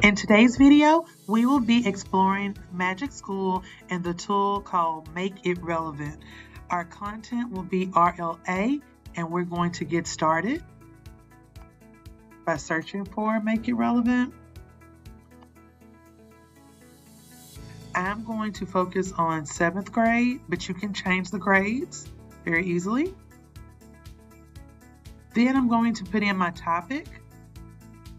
In today's video, we will be exploring MagicSchool and the tool called Make It Relevant. Our content will be RLA, and we're going to get started by searching for Make It Relevant. I'm going to focus on 7th grade, but you can change the grades very easily. Then I'm going to put in my topic.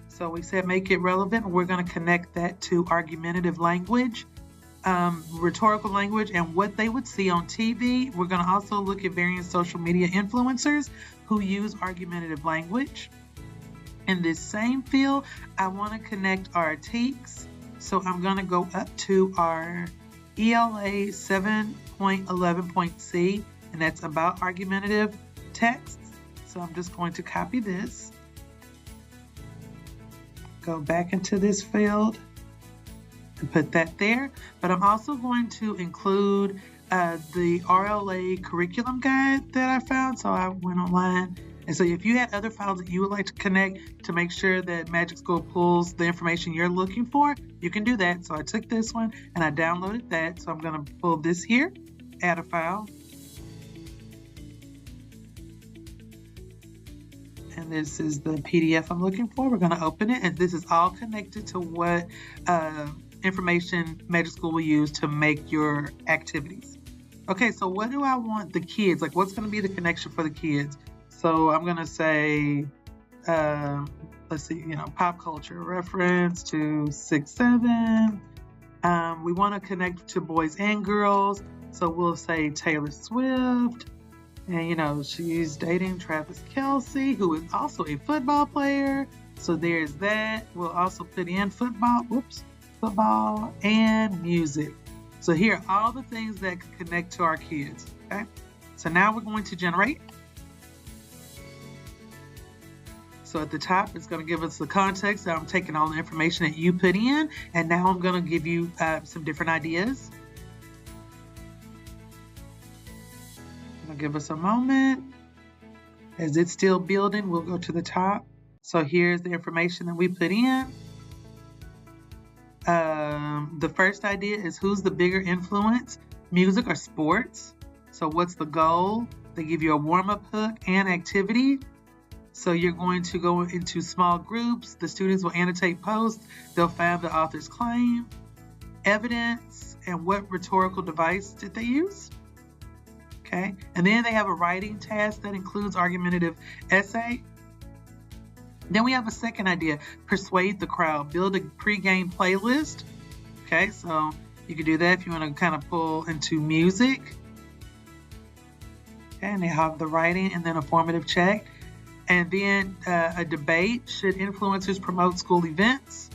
So we said make it relevant. We're going to connect that to argumentative language, rhetorical language, and what they would see on TV. We're going to also look at various social media influencers who use argumentative language. In this same field, I want to connect our TEKS. So I'm going to go up to our ELA 7.11.C, and that's about argumentative texts. So I'm just going to copy this, go back into this field and put that there. But I'm also going to include the RLA curriculum guide that I found. So I went online. And so if you had other files that you would like to connect to make sure that MagicSchool pulls the information you're looking for, you can do that. So I took this one and I downloaded that. So I'm going to pull this here, add a file. And this is the PDF I'm looking for. We're going to open it, and this is all connected to what information MagicSchool will use to make your activities. Okay, so what do I want the kids, like what's going to be the connection for the kids? So I'm going to say, let's see, pop culture reference to 6-7. We want to connect to boys and girls. So we'll say Taylor Swift. And, she's dating Travis Kelce, who is also a football player. So there's that. We'll also put in football and music. So here are all the things that can connect to our kids. Okay. So now we're going to generate. So at the top, it's going to give us the context. So I'm taking all the information that you put in, and now I'm going to give you some different ideas. Give us a moment. As it's still building, we'll go to the top. So here's the information that we put in. The first idea is who's the bigger influence, music or sports? So what's the goal? They give you a warm-up hook and activity. So you're going to go into small groups. The students will annotate posts. They'll find the author's claim, evidence, and what rhetorical device did they use? Okay, and then they have a writing task that includes argumentative essay. Then we have a second idea, persuade the crowd, build a pre-game playlist. Okay, so you can do that if you want to kind of pull into music. Okay, and they have the writing and then a formative check. And then a debate, should influencers promote school events?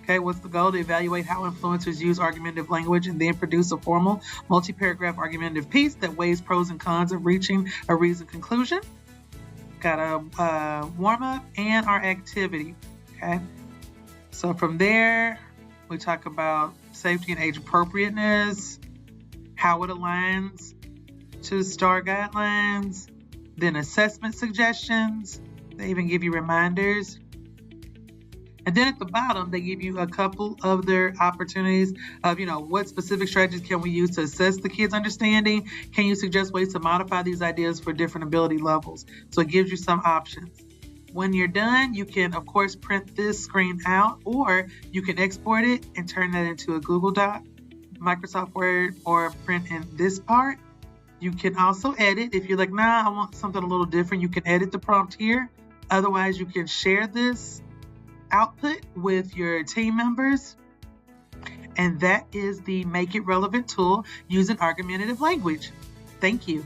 Okay, what's the goal? To evaluate how influencers use argumentative language and then produce a formal multi-paragraph argumentative piece that weighs pros and cons of reaching a reasoned conclusion. Got a warm-up and our activity. Okay, so from there, we talk about safety and age appropriateness, how it aligns to STAR guidelines, then assessment suggestions. They even give you reminders. And then at the bottom, they give you a couple of their opportunities of, what specific strategies can we use to assess the kids' understanding? Can you suggest ways to modify these ideas for different ability levels? So it gives you some options. When you're done, you can, of course, print this screen out, or you can export it and turn that into a Google Doc, Microsoft Word, or print in this part. You can also edit. If you're like, I want something a little different, you can edit the prompt here. Otherwise, you can share this output with your team members. And that is the Make It Relevant tool using argumentative language. Thank you.